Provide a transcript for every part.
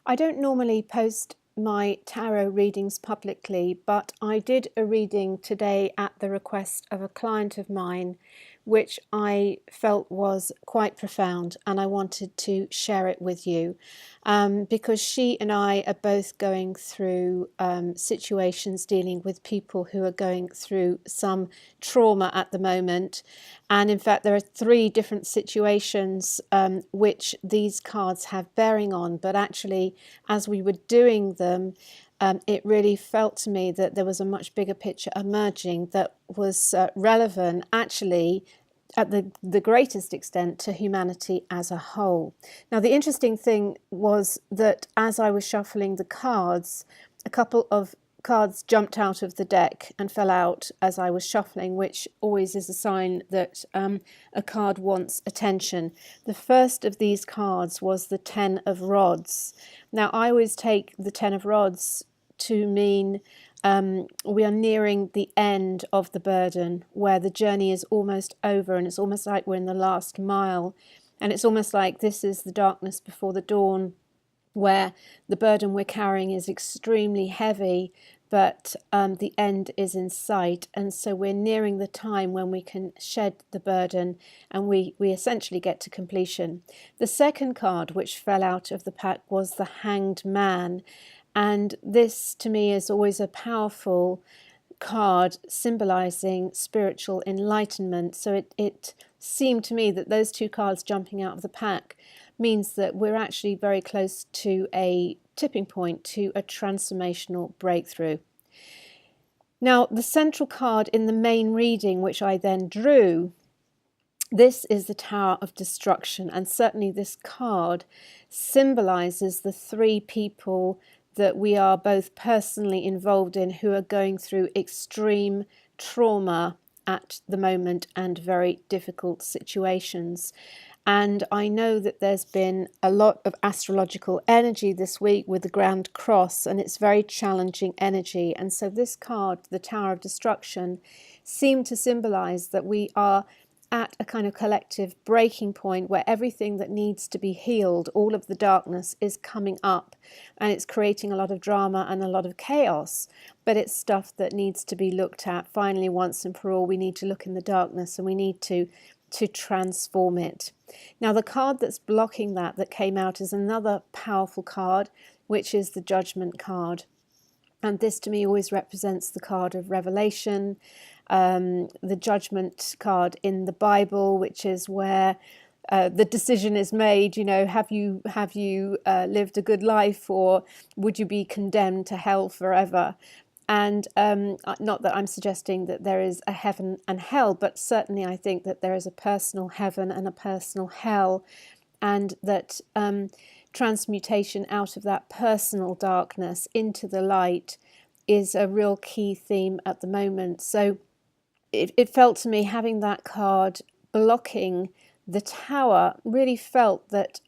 I don't normally post my tarot readings publicly, but I did a reading today at the request of a client of mine, which I felt was quite profound, and I wanted to share it with you because she and I are both going through situations dealing with people who are going through some trauma at the moment. And in fact, there are three different situations which these cards have bearing on, but actually, as we were doing them, it really felt to me that there was a much bigger picture emerging that was relevant, actually, at the greatest extent to humanity as a whole. Now, the interesting thing was that as I was shuffling the cards, a couple of cards jumped out of the deck and fell out as I was shuffling, which always is a sign that a card wants attention. The first of these cards was the Ten of Rods. Now, I always take the Ten of Rods to mean we are nearing the end of the burden, where the journey is almost over, and it's almost like we're in the last mile. And it's almost like this is the darkness before the dawn, where the burden we're carrying is extremely heavy, but the end is in sight. And so we're nearing the time when we can shed the burden and we essentially get to completion. The second card which fell out of the pack was the Hanged Man. And this, to me, is always a powerful card symbolizing spiritual enlightenment. So it seemed to me that those two cards jumping out of the pack means that we're actually very close to a tipping point, to a transformational breakthrough. Now, the central card in the main reading, which I then drew, this is the Tower of Destruction. And certainly this card symbolizes the three people that we are both personally involved in who are going through extreme trauma at the moment and very difficult situations. And I know that there's been a lot of astrological energy this week with the Grand Cross, and it's very challenging energy. And so this card, the Tower of Destruction, seemed to symbolize that we are at a kind of collective breaking point where everything that needs to be healed, all of the darkness, is coming up, and it's creating a lot of drama and a lot of chaos. But it's stuff that needs to be looked at finally once and for all. We need to look in the darkness and we need to transform it. Now, the card that's blocking that came out is another powerful card, which is the Judgment card. And this to me always represents the card of revelation, the Judgment card in the Bible, which is where the decision is made, have you lived a good life, or would you be condemned to hell forever? And not that I'm suggesting that there is a heaven and hell, but certainly I think that there is a personal heaven and a personal hell, and that transmutation out of that personal darkness into the light is a real key theme at the moment. So it felt to me, having that card blocking the Tower, really felt that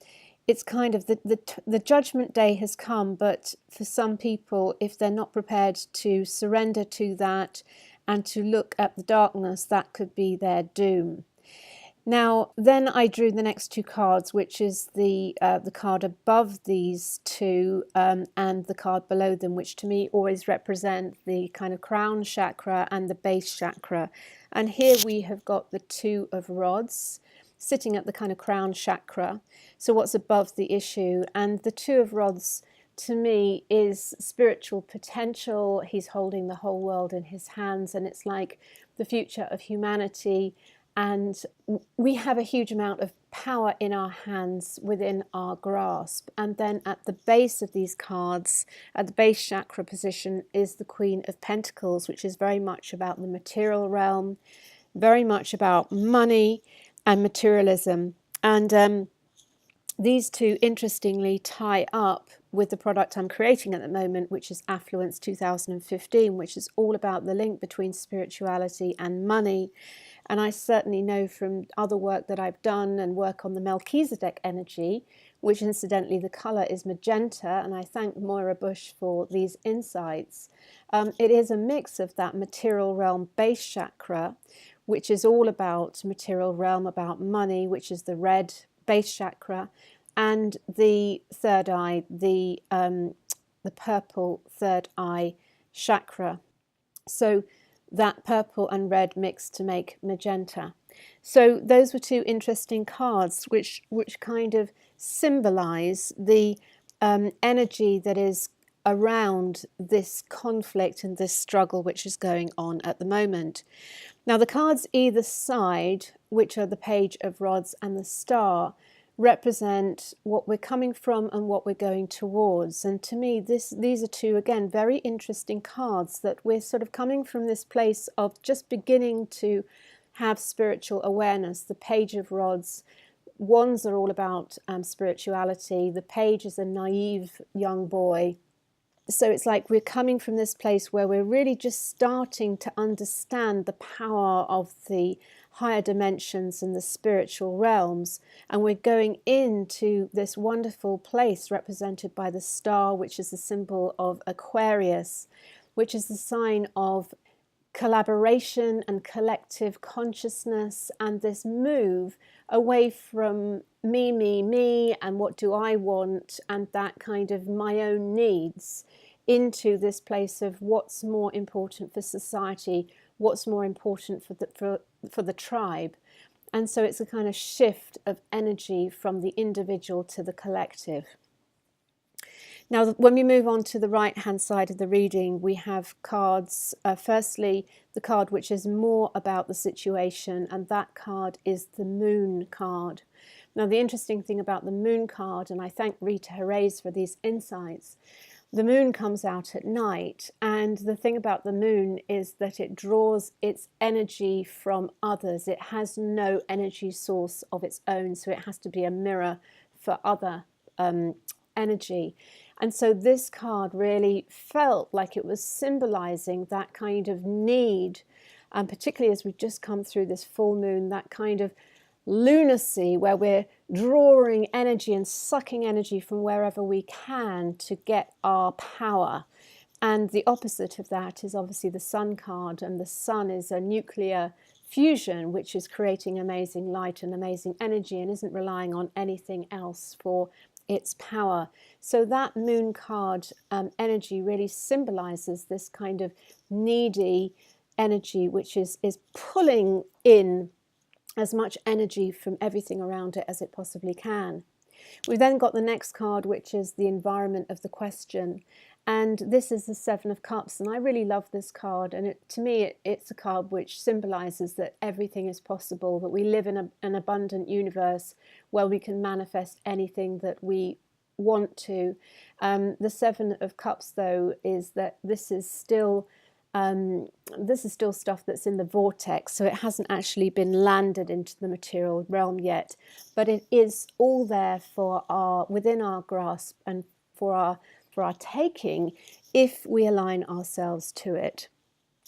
it's kind of the judgment day has come, but for some people, if they're not prepared to surrender to that and to look at the darkness, that could be their doom. Now, then I drew the next two cards, which is the card above these two and the card below them, which to me always represent the kind of crown chakra and the base chakra. And here we have got the Two of Rods sitting at the kind of crown chakra. So what's above the issue? And the Two of Rods to me is spiritual potential. He's holding the whole world in his hands, and it's like the future of humanity. And we have a huge amount of power in our hands, within our grasp. And then at the base of these cards, at the base chakra position, is the Queen of Pentacles, which is very much about the material realm, very much about money and materialism. And these two, interestingly, tie up with the product I'm creating at the moment, which is Affluence 2015, which is all about the link between spirituality and money. And I certainly know from other work that I've done and work on the Melchizedek energy, which incidentally the colour is magenta, and I thank Moira Bush for these insights. It is a mix of that material realm base chakra, which is all about material realm, about money, which is the red base chakra, and the third eye, the purple third eye chakra. So that purple and red mixed to make magenta. So those were two interesting cards which kind of symbolize the energy that is around this conflict and this struggle which is going on at the moment. Now the cards either side, which are the Page of Rods and the Star, represent what we're coming from and what we're going towards. And to me, these are two, again, very interesting cards, that we're sort of coming from this place of just beginning to have spiritual awareness. The Page of Rods, wands are all about spirituality. The page is a naive young boy. So it's like we're coming from this place where we're really just starting to understand the power of the higher dimensions and the spiritual realms, and we're going into this wonderful place represented by the star, which is the symbol of Aquarius, which is the sign of collaboration and collective consciousness, and this move away from me, and what do I want, and that kind of my own needs, into this place of what's more important for society, what's more important for the tribe. And so it's a kind of shift of energy from the individual to the collective. Now, when we move on to the right-hand side of the reading, we have cards. Firstly, the card which is more about the situation, and that card is the Moon card. Now, the interesting thing about the Moon card, and I thank Rita Herreyes for these insights, the moon comes out at night, and the thing about the moon is that it draws its energy from others. It has no energy source of its own, so it has to be a mirror for other energy. And so this card really felt like it was symbolizing that kind of need, and particularly as we've just come through this full moon, that kind of lunacy where we're drawing energy and sucking energy from wherever we can to get our power. And the opposite of that is obviously the Sun card, and the Sun is a nuclear fusion which is creating amazing light and amazing energy and isn't relying on anything else for its power. So that Moon card energy really symbolizes this kind of needy energy which is pulling in as much energy from everything around it as it possibly can. We've then got the next card, which is the environment of the question, and this is the Seven of Cups, and I really love this card, and to me it's a card which symbolizes that everything is possible, that we live in an abundant universe where we can manifest anything that we want to. The Seven of Cups, though, is that this is still stuff that's in the vortex, so it hasn't actually been landed into the material realm yet, but it is all there for within our grasp and for our taking if we align ourselves to it.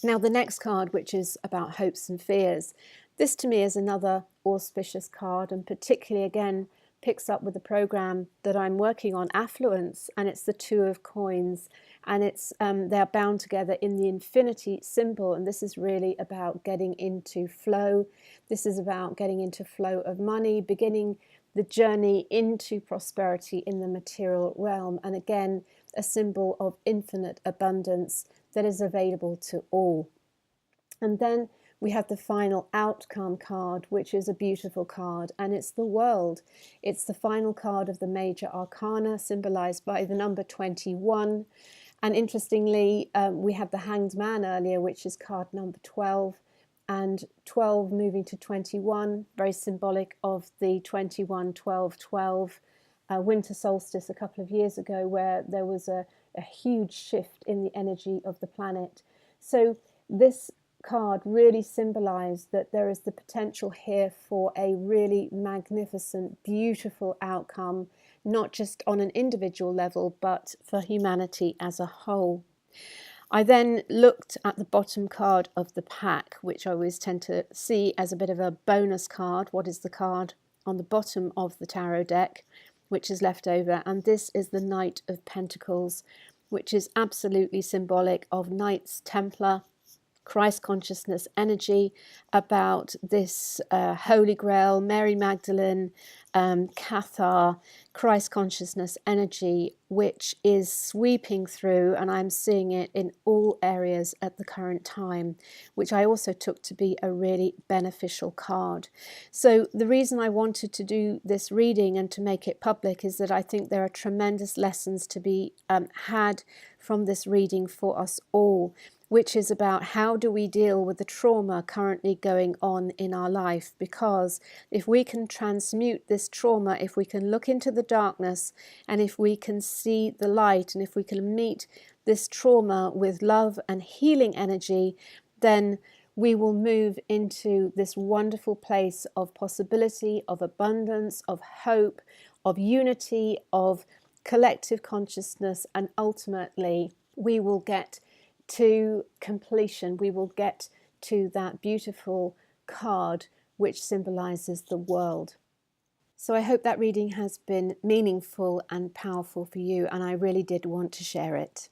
Now the next card, which is about hopes and fears, this to me is another auspicious card, and particularly again picks up with the program that I'm working on, Affluence, and it's the Two of Coins, and it's they're bound together in the infinity symbol, and this is really about getting into flow. This is about getting into flow of money, beginning the journey into prosperity in the material realm, and again a symbol of infinite abundance that is available to all. And then we have the final outcome card, which is a beautiful card, and it's the World. It's the final card of the major arcana, symbolized by the number 21. And interestingly, we had the Hanged Man earlier, which is card number 12, and 12 moving to 21, very symbolic of the 21-12-12 winter solstice a couple of years ago, where there was a huge shift in the energy of the planet. So this card really symbolized that there is the potential here for a really magnificent, beautiful outcome, not just on an individual level, but for humanity as a whole. I then looked at the bottom card of the pack, which I always tend to see as a bit of a bonus card. What is the card on the bottom of the tarot deck, which is left over? And this is the Knight of Pentacles, which is absolutely symbolic of Knights Templar, Christ consciousness energy, about this Holy Grail, Mary Magdalene, Cathar, Christ consciousness energy, which is sweeping through, and I'm seeing it in all areas at the current time, which I also took to be a really beneficial card. So the reason I wanted to do this reading and to make it public is that I think there are tremendous lessons to be had from this reading for us all, which is about how do we deal with the trauma currently going on in our life. Because if we can transmute this trauma, if we can look into the darkness, and if we can see the light, and if we can meet this trauma with love and healing energy, then we will move into this wonderful place of possibility, of abundance, of hope, of unity, of collective consciousness, and ultimately we will get to completion. We will get to that beautiful card which symbolizes the world. So I hope that reading has been meaningful and powerful for you, and I really did want to share it.